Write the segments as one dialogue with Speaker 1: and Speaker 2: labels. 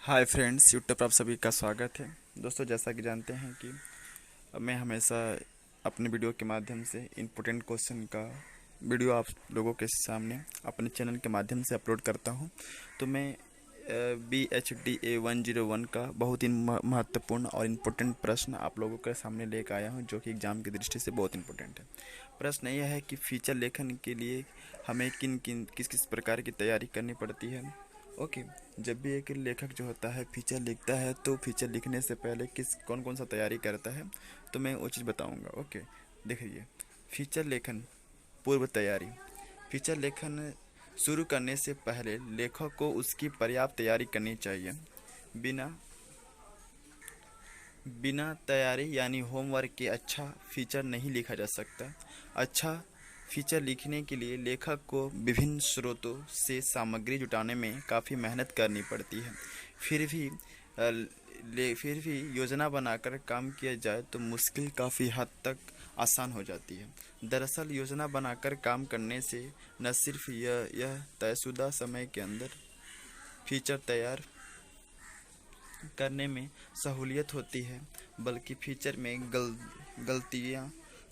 Speaker 1: Hi friends, YouTube पर आप सभी का स्वागत है। दोस्तों, जैसा कि जानते हैं कि मैं हमेशा अपने वीडियो के माध्यम से इम्पोर्टेंट क्वेश्चन का वीडियो आप लोगों के सामने अपने चैनल के माध्यम से अपलोड करता हूं। तो मैं BHDA 101 का बहुत ही महत्वपूर्ण और इम्पोर्टेंट प्रश्न आप लोगों के सामने लेकर आया हूं, जो कि एग्ज़ाम की दृष्टि से बहुत इम्पोर्टेंट है। प्रश्न यह है कि फीचर लेखन के लिए हमें किस किस प्रकार की तैयारी करनी पड़ती है। ओके। जब भी एक लेखक जो होता है फीचर लिखता है, तो फीचर लिखने से पहले कौन कौन सा तैयारी करता है, तो मैं वो चीज़ बताऊंगा। ओके। देखिए, फीचर लेखन पूर्व तैयारी। फीचर लेखन शुरू करने से पहले लेखक को उसकी पर्याप्त तैयारी करनी चाहिए। बिना बिना तैयारी यानी होमवर्क के अच्छा फीचर नहीं लिखा जा सकता। अच्छा फीचर लिखने के लिए लेखक को विभिन्न स्रोतों से सामग्री जुटाने में काफ़ी मेहनत करनी पड़ती है। फिर भी फिर भी योजना बनाकर काम किया जाए तो मुश्किल काफ़ी हद तक आसान हो जाती है। दरअसल योजना बनाकर काम करने से न सिर्फ यह तयशुदा समय के अंदर फीचर तैयार करने में सहूलियत होती है, बल्कि फीचर में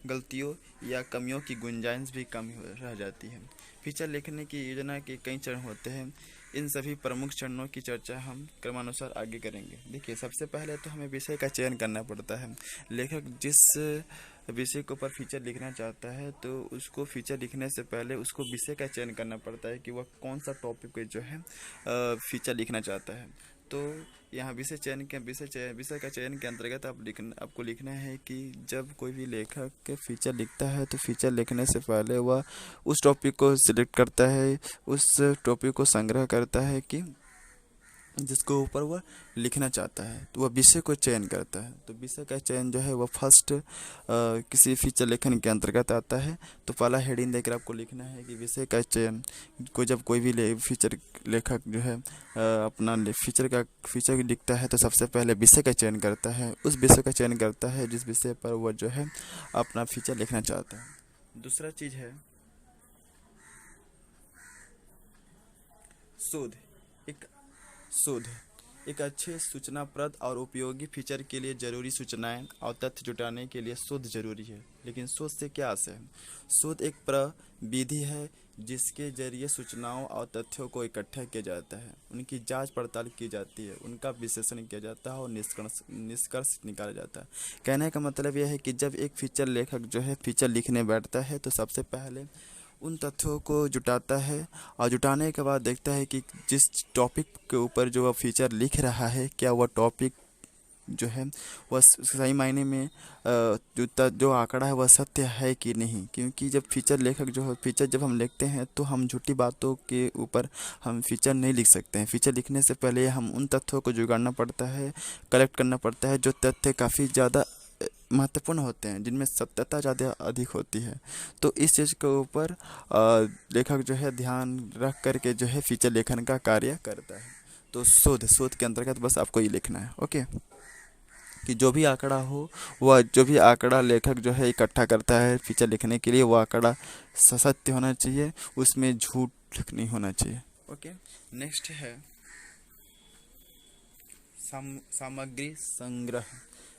Speaker 1: गलतियों या कमियों की गुंजाइश भी कम रह जाती है। फीचर लिखने की योजना के कई चरण होते हैं। इन सभी प्रमुख चरणों की चर्चा हम क्रमानुसार आगे करेंगे। देखिए, सबसे पहले तो हमें विषय का चयन करना पड़ता है। लेखक जिस विषय के ऊपर फीचर लिखना चाहता है, तो उसको फीचर लिखने से पहले उसको विषय का चयन करना पड़ता है कि वह कौन सा टॉपिक पे जो है फीचर लिखना चाहता है। तो यहाँ विषय का चयन के अंतर्गत आपको लिखना है कि जब कोई भी लेखक फीचर लिखता है, तो फीचर लिखने से पहले वह उस टॉपिक को सिलेक्ट करता है, उस टॉपिक को संग्रह करता है कि जिसको ऊपर वह लिखना चाहता है, तो वह विषय को चयन करता है। तो विषय का चयन जो है वह फर्स्ट किसी फीचर लेखन के अंतर्गत आता है। तो पहला हेडिंग देकर आपको लिखना है कि विषय का चयन को जब कोई भी फीचर लेखक जो है अपना फीचर लिखता है, तो सबसे पहले विषय का चयन करता है। उस विषय का चयन करता है जिस विषय पर वह जो है अपना फीचर लिखना चाहता है। दूसरा चीज़ है शोध। एक शोध एक अच्छे सूचनाप्रद और उपयोगी फीचर के लिए जरूरी सूचनाएं और तथ्य जुटाने के लिए शोध जरूरी है। लेकिन शोध से क्या आशय है? शोध एक प्रविधि है जिसके जरिए सूचनाओं और तथ्यों को इकट्ठा किया जाता है, उनकी जांच पड़ताल की जाती है, उनका विश्लेषण किया जाता है और निष्कर्ष निकाला जाता है। कहने का मतलब यह है कि जब एक फीचर लेखक जो है फीचर लिखने बैठता है, तो सबसे पहले उन तथ्यों को जुटाता है और जुटाने के बाद देखता है कि जिस टॉपिक के ऊपर जो वह फीचर लिख रहा है, क्या वह टॉपिक जो है वह सही मायने में जो आंकड़ा है वह सत्य है कि नहीं। क्योंकि जब फीचर जब हम लिखते हैं, तो हम झूठी बातों के ऊपर हम फीचर नहीं लिख सकते हैं। फीचर लिखने से पहले हम उन तथ्यों को जुगाड़ना पड़ता है, कलेक्ट करना पड़ता है, जो तथ्य काफ़ी ज़्यादा महत्वपूर्ण होते हैं, जिनमें सत्यता ज़्यादा अधिक होती है। तो इस चीज़ के ऊपर लेखक जो है ध्यान रख करके जो है फीचर लेखन का कार्य करता है। तो शोध के अंतर्गत बस आपको ये लिखना है। ओके। कि जो भी आंकड़ा लेखक जो है इकट्ठा करता है फीचर लिखने के लिए, वो आंकड़ा सत्य होना चाहिए, उसमें झूठ नहीं होना चाहिए। ओके। नेक्स्ट है सामग्री संग्रह।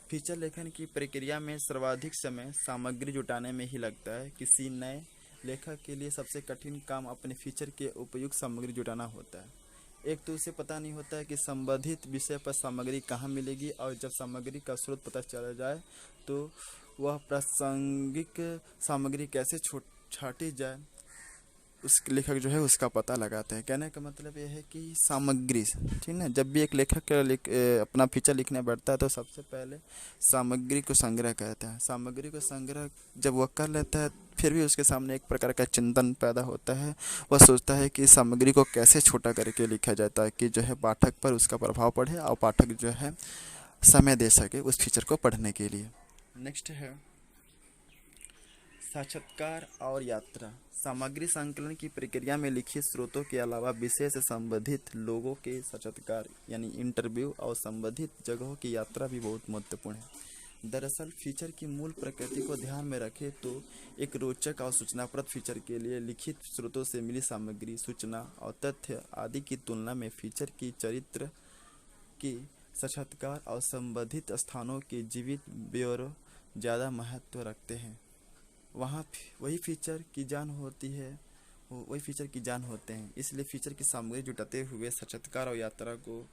Speaker 1: फीचर लेखन की प्रक्रिया में सर्वाधिक समय सामग्री जुटाने में ही लगता है। किसी नए लेखक के लिए सबसे कठिन काम अपने फीचर के उपयुक्त सामग्री जुटाना होता है। एक तो उसे पता नहीं होता है कि संबंधित विषय पर सामग्री कहाँ मिलेगी, और जब सामग्री का स्रोत पता चल जाए, तो वह प्रासंगिक सामग्री कैसे छाटी जाए, उस लेखक जो है उसका पता लगाते हैं। कहने का मतलब यह है कि सामग्री, ठीक है, जब भी एक लेखक अपना फीचर लिखने बैठता है, तो सबसे पहले सामग्री को संग्रह करता है। सामग्री को संग्रह जब वह कर लेता है, फिर भी उसके सामने एक प्रकार का चिंतन पैदा होता है। वह सोचता है कि सामग्री को कैसे छोटा करके लिखा जाता है कि जो है पाठक पर उसका प्रभाव पड़े और पाठक जो है समय दे सके उस फीचर को पढ़ने के लिए। नेक्स्ट है साक्षात्कार और यात्रा। सामग्री संकलन की प्रक्रिया में लिखित स्रोतों के अलावा विषय से संबंधित लोगों के साक्षात्कार यानी इंटरव्यू और संबंधित जगहों की यात्रा भी बहुत महत्वपूर्ण है। दरअसल फीचर की मूल प्रकृति को ध्यान में रखें तो एक रोचक और सूचनाप्रद फीचर के लिए लिखित स्रोतों से मिली सामग्री, सूचना और तथ्य आदि की तुलना में फीचर की चरित्र कि साक्षात्कार और संबंधित स्थानों के जीवित ब्यौरे ज़्यादा महत्व रखते हैं। वहाँ वही फीचर की जान होती है, वही फीचर की जान होते हैं। इसलिए फीचर की सामग्री जुटाते हुए साक्षात्कार और यात्रा को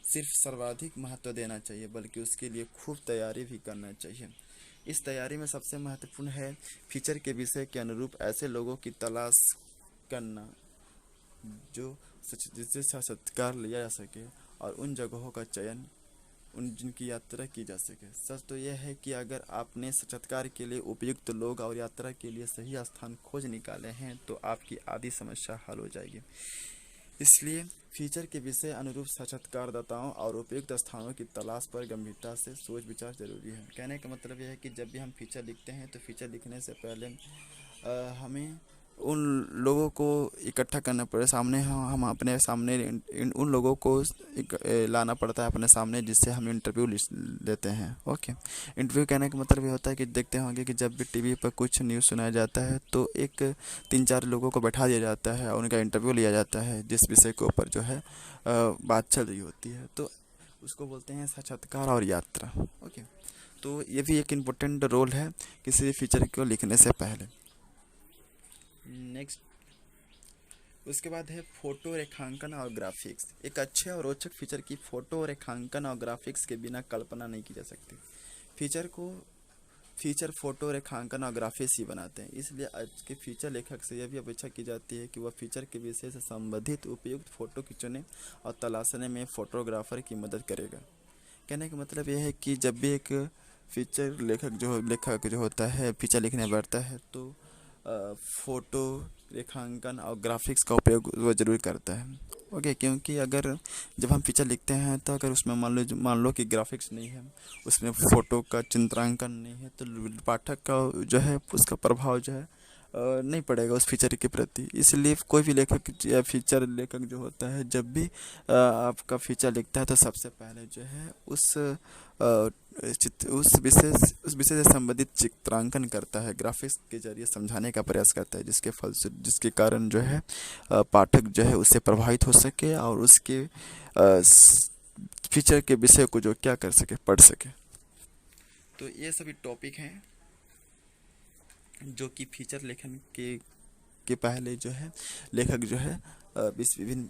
Speaker 1: सिर्फ सर्वाधिक महत्व देना चाहिए, बल्कि उसके लिए खूब तैयारी भी करना चाहिए। इस तैयारी में सबसे महत्वपूर्ण है फीचर के विषय के अनुरूप ऐसे लोगों की तलाश करना जिससे साक्षात्कार लिया जा सके, और उन जगहों का चयन जिनकी यात्रा की जा सके। सच तो यह है कि अगर आपने साक्षात्कार के लिए उपयुक्त लोग और यात्रा के लिए सही स्थान खोज निकाले हैं तो आपकी आधी समस्या हल हो जाएगी। इसलिए फीचर के विषय अनुरूप साक्षात्कारदाताओं और उपयुक्त स्थानों की तलाश पर गंभीरता से सोच विचार जरूरी है। कहने का मतलब यह है कि जब भी हम फीचर लिखते हैं तो फीचर लिखने से पहले हमें उन लोगों को इकट्ठा करना पड़े सामने, हम अपने सामने उन लोगों को लाना पड़ता है अपने सामने, जिससे हम इंटरव्यू लेते हैं। ओके, इंटरव्यू कहने का मतलब ये होता है कि देखते होंगे कि जब भी टीवी पर कुछ न्यूज़ सुनाया जाता है तो एक 3-4 लोगों को बैठा दिया जाता है और उनका इंटरव्यू लिया जाता है जिस विषय के ऊपर जो है बात चल रही होती है, तो उसको बोलते हैं साक्षात्कार और यात्रा। ओके, तो ये भी एक इम्पोर्टेंट रोल है किसी भी फीचर को लिखने से पहले। नेक्स्ट, उसके बाद है फोटो रेखांकन और ग्राफिक्स। एक अच्छे और रोचक फीचर की फोटो रेखांकन और ग्राफिक्स के बिना कल्पना नहीं की जा सकती। फीचर फोटो रेखांकन और ग्राफिक्स ही बनाते हैं। इसलिए आज के फीचर लेखक से यह भी अपेक्षा की जाती है कि वह फीचर के विषय से संबंधित उपयुक्त फोटो खींचने और तलाशने में फोटोग्राफर की मदद करेगा। कहने का मतलब यह है कि जब भी एक फीचर लेखक जो होता है फीचर लिखने बैठता है तो फ़ोटो रेखांकन और ग्राफिक्स का उपयोग वो ज़रूर करता है। ओके, क्योंकि अगर जब हम फीचर लिखते हैं तो अगर उसमें मान लो कि ग्राफिक्स नहीं है, उसमें फ़ोटो का चित्रांकन नहीं है, तो पाठक का जो है उसका प्रभाव जो है नहीं पड़ेगा उस फीचर के प्रति। इसलिए कोई भी लेखक या फीचर लेखक जो होता है जब भी आपका फीचर लिखता है तो सबसे पहले जो है उस विषय से संबंधित चित्रांकन करता है, ग्राफिक्स के जरिए समझाने का प्रयास करता है, जिसके कारण जो है पाठक जो है उससे प्रभावित हो सके और उसके फीचर के विषय को जो क्या कर सके, पढ़ सके। तो ये सभी टॉपिक हैं जो कि फीचर लेखन के पहले जो है लेखक जो है विभिन्न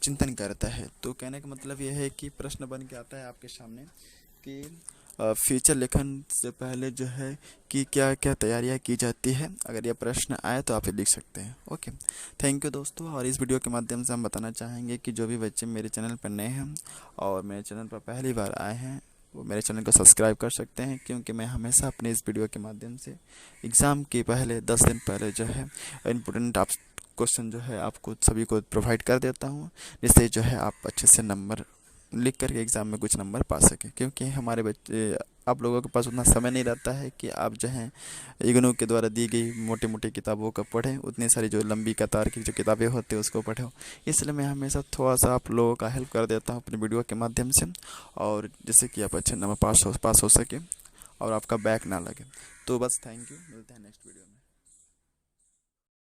Speaker 1: चिंतन करता है। तो कहने का मतलब यह है कि प्रश्न बन के आता है आपके सामने कि फीचर लेखन से पहले जो है कि क्या क्या तैयारियां की जाती है। अगर यह प्रश्न आए तो आप लिख सकते हैं। ओके, थैंक यू दोस्तों। और इस वीडियो के माध्यम से हम बताना चाहेंगे कि जो भी बच्चे मेरे चैनल पर नए हैं और मेरे चैनल पर पहली बार आए हैं वो मेरे चैनल को सब्सक्राइब कर सकते हैं, क्योंकि मैं हमेशा अपने इस वीडियो के माध्यम से एग्ज़ाम के पहले 10 दिन पहले जो है इम्पोर्टेंट क्वेश्चन जो है आपको सभी को प्रोवाइड कर देता हूँ, जिससे जो है आप अच्छे से नंबर लिख करके एग्ज़ाम में कुछ नंबर पा सकें। क्योंकि हमारे बच्चे आप लोगों के पास उतना समय नहीं रहता है कि आप जो है इग्नू के द्वारा दी गई मोटी मोटी किताबों को पढ़ें, उतनी सारी जो लंबी कतार की जो किताबें होती हैं उसको पढ़ें। इसलिए मैं हमेशा थोड़ा सा आप लोगों का हेल्प कर देता हूँ अपने वीडियो के माध्यम से, और जिससे कि आप अच्छे नंबर पास हो सके और आपका बैक ना लगे। तो बस थैंक यू, मिलते हैं नेक्स्ट वीडियो में।